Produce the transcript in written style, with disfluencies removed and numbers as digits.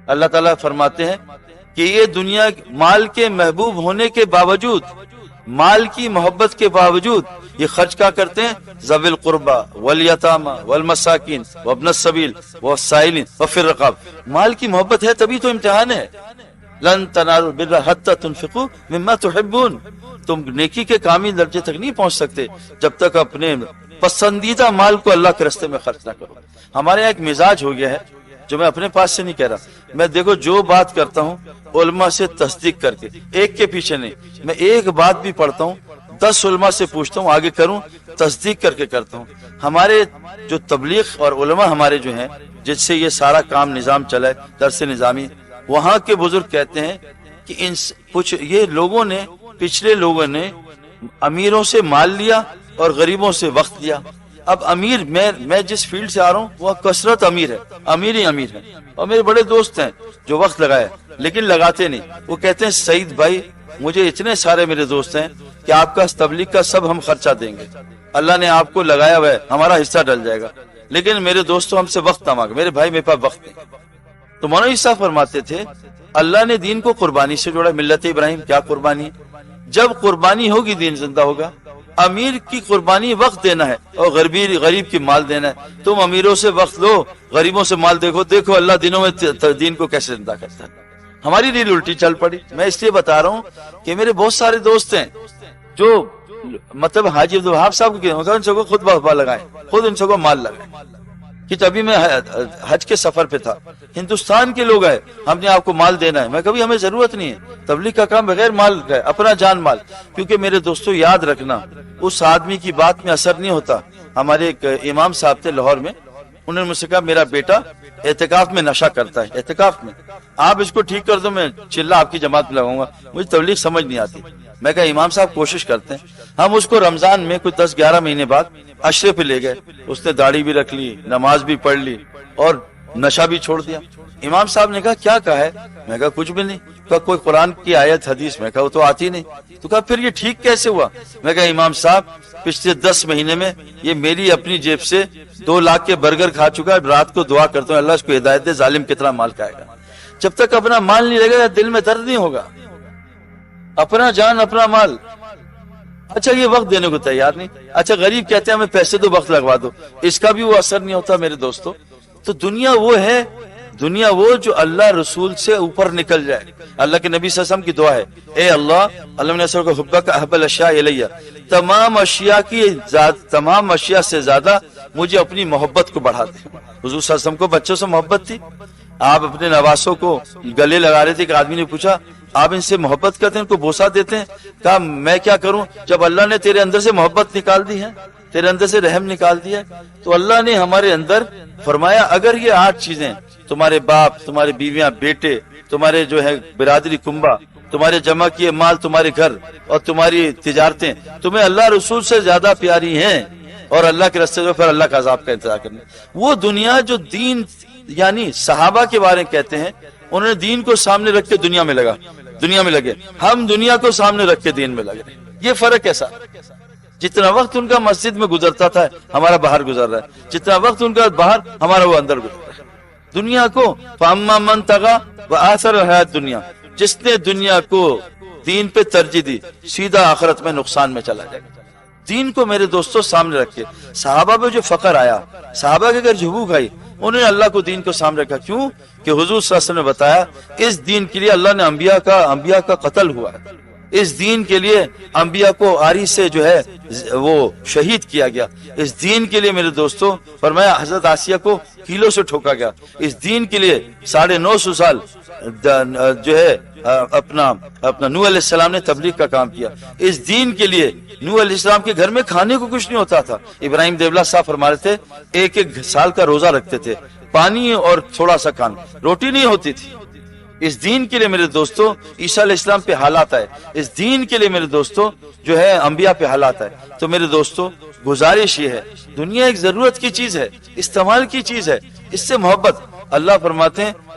اللہ تعالیٰ فرماتے ہیں کہ یہ دنیا مال کے محبوب ہونے کے باوجود، مال کی محبت کے باوجود یہ خرچ کیا کرتے ہیں؟ ذوی القربى والیتامى والمساکین وابن السبیل والسائلین وفی الرقاب. مال کی محبت ہے تبھی تو امتحان ہے. لن تنالوا البر حتى تنفقوا مما تحبون. تم نیکی کے کامل درجے تک نہیں پہنچ سکتے جب تک اپنے پسندیدہ مال کو اللہ کے راستے میں خرچ نہ کرو. ہمارے یہاں ایک مزاج ہو گیا ہے جو میں اپنے پاس سے نہیں کہہ رہا. میں دیکھو جو بات کرتا ہوں علماء سے تصدیق کر کے، ایک کے پیچھے نہیں. میں ایک بات بھی پڑھتا ہوں 10 علماء سے پوچھتا ہوں، آگے کروں تصدیق کر کے کرتا ہوں. ہمارے جو تبلیغ اور علماء ہمارے جو ہیں جس سے یہ سارا کام نظام چلا ہے، درس نظامی، وہاں کے بزرگ کہتے ہیں کہ کچھ یہ لوگوں نے، پچھلے لوگوں نے امیروں سے مال لیا اور غریبوں سے وقت لیا. اب امیر، میں جس فیلڈ سے آ رہا ہوں وہ کثرت امیر ہے، امیر ہی امیر ہے. اور میرے بڑے دوست ہیں جو وقت لگائے لیکن لگاتے نہیں. وہ کہتے ہیں سعید بھائی مجھے اتنے سارے میرے دوست ہیں کہ آپ کا تبلیغ کا سب ہم خرچہ دیں گے، اللہ نے آپ کو لگایا ہوا ہے، ہمارا حصہ ڈل جائے گا، لیکن میرے دوستوں ہم سے وقت نہ مانگے. میرے بھائی میرے پاس وقت نہیں. تو مولوی صاحب فرماتے تھے اللہ نے دین کو قربانی سے جوڑا. ملت ابراہیم کیا قربانی؟ جب قربانی ہوگی دین زندہ ہوگا. امیر کی قربانی وقت دینا ہے اور غریب کی مال دینا ہے. تم امیروں سے وقت لو، غریبوں سے مال. دیکھو اللہ دنوں میں دین کو کیسے زندہ کرتا ہے. ہماری ریل الٹی چل پڑی. میں اس لیے بتا رہا ہوں کہ میرے بہت سارے دوست ہیں جو مطلب حاجی عبدالوہاب صاحب کو ان سے خود بہبا لگائیں، خود ان سے کو مال لگائیں. کہ ابھی میں حج کے سفر پہ تھا، ہندوستان کے لوگ آئے، ہم نے آپ کو مال دینا ہے. میں کبھی ہمیں ضرورت نہیں ہے تبلیغ کا کام بغیر مال کا ہے، اپنا جان مال. کیونکہ میرے دوستو یاد رکھنا اس آدمی کی بات میں اثر نہیں ہوتا. ہمارے ایک امام صاحب تھے لاہور میں، انہوں نے مجھ سے کہا میرا بیٹا اعتکاف میں نشہ کرتا ہے، اعتکاف میں آپ اس کو ٹھیک کر دو، میں چلہ آپ کی جماعت میں لگاؤں گا. مجھے تبلیغ سمجھ نہیں آتی. میں کہا امام صاحب کوشش کرتے ہیں. ہم اس کو رمضان میں کوئی 10-11 مہینے بعد عشرے پہ لے گئے. اس نے داڑھی بھی رکھ لی، نماز بھی پڑھ لی اور نشہ بھی چھوڑ دیا. امام صاحب نے کہا کیا ہے؟ میں کہا کچھ بھی نہیں. کہا کوئی قرآن کی آیت حدیث؟ میں کہا وہ تو آتی نہیں. تو کہا پھر یہ ٹھیک کیسے ہوا؟ میں کہا امام صاحب پچھلے 10 مہینے میں یہ میری اپنی جیب سے 2 لاکھ کے برگر کھا چکا ہے. رات کو دعا کرتا ہوں اللہ اس کو ہدایت دے، ظالم کتنا مال کھائے گا. جب تک اپنا مال نہیں لگے گا دل میں درد نہیں ہوگا. اپنا جان اپنا مال. اچھا یہ وقت دینے کو تیار نہیں. اچھا غریب کہتے ہیں ہمیں پیسے دو، وقت لگوا دو، اس کا بھی وہ اثر نہیں ہوتا میرے دوستو. تو دنیا وہ ہے، دنیا وہ جو اللہ رسول سے اوپر نکل جائے. اللہ کے نبی صلی اللہ علیہ وسلم کی دعا ہے اے اللہ کو حبک احب الاشیاء الیہ، تمام اشیاء سے زیادہ مجھے اپنی محبت کو بڑھا دے. حضور صلی اللہ علیہ وسلم کو بچوں سے محبت تھی. آپ اپنے نواسوں کو گلے لگا رہے تھے کہ آدمی نے پوچھا آپ ان سے محبت کرتے ہیں، ان کو بوسہ دیتے ہیں؟ کہا میں کیا کروں جب اللہ نے تیرے اندر سے محبت نکال دی ہے، تیرے اندر سے رحم نکال دیا ہے. تو اللہ نے ہمارے اندر فرمایا اگر یہ 8 چیزیں، تمہارے باپ، تمہارے بیویاں، بیٹے، تمہارے جو ہے برادری کنبہ، تمہارے جمع کیے مال، تمہارے گھر اور تمہاری تجارتیں تمہیں اللہ رسول سے زیادہ پیاری ہیں اور اللہ کے راستے میں پھر اللہ کا عذاب کا انتظار کرنا. وہ دنیا جو دین، یعنی صحابہ کے بارے میں کہتے ہیں انہوں نے دین کو سامنے رکھ کے دنیا میں لگے. ہم دنیا کو سامنے رکھ کے دین میں لگے. یہ فرق ایسا، جتنا وقت ان کا مسجد میں گزرتا تھا ہمارا باہر گزر رہا ہے، جتنا وقت ان کا باہر ہمارا وہ اندر گزر رہا ہے. دنیا کو فاما من طغى وآثر الحیات دنیا، جس نے دنیا کو دین پہ ترجیح دی سیدھا آخرت میں نقصان میں چلا جائے گا. دین کو میرے دوستوں سامنے رکھے. صحابہ پہ جو فقر آیا، صحابہ کے گھر جو بھوک آئی، انہوں نے اللہ کو دین کو سامنے رکھا. کیوں کہ حضور صلی اللہ علیہ وسلم نے بتایا اس دین کے لیے اللہ نے انبیاء کا قتل ہوا ہے. اس دین کے لیے انبیاء کو آری سے جو ہے وہ شہید کیا گیا. اس دین کے لیے میرے دوستوں فرمایا حضرت آسیہ کو کیلوں سے ٹھوکا گیا. اس دین کے لیے 950 سال جو ہے اپنا نوح علیہ السلام نے تبلیغ کا کام کیا. اس دین کے لیے نوح علیہ السلام کے گھر میں کھانے کو کچھ نہیں ہوتا تھا. ابراہیم دیولہ صاحب فرما رہے تھے 1 سال کا روزہ رکھتے تھے، پانی اور تھوڑا سا کھانا، روٹی نہیں ہوتی تھی. اس دین کے لیے میرے دوستوں عیسیٰ علیہ السلام پہ حالات آئے. اس دین کے لیے میرے دوستوں جو ہے انبیاء پہ حالات آئے. تو میرے دوستوں گزارش یہ ہے، دنیا ایک ضرورت کی چیز ہے، استعمال کی چیز ہے، اس سے محبت. اللہ فرماتے ہیں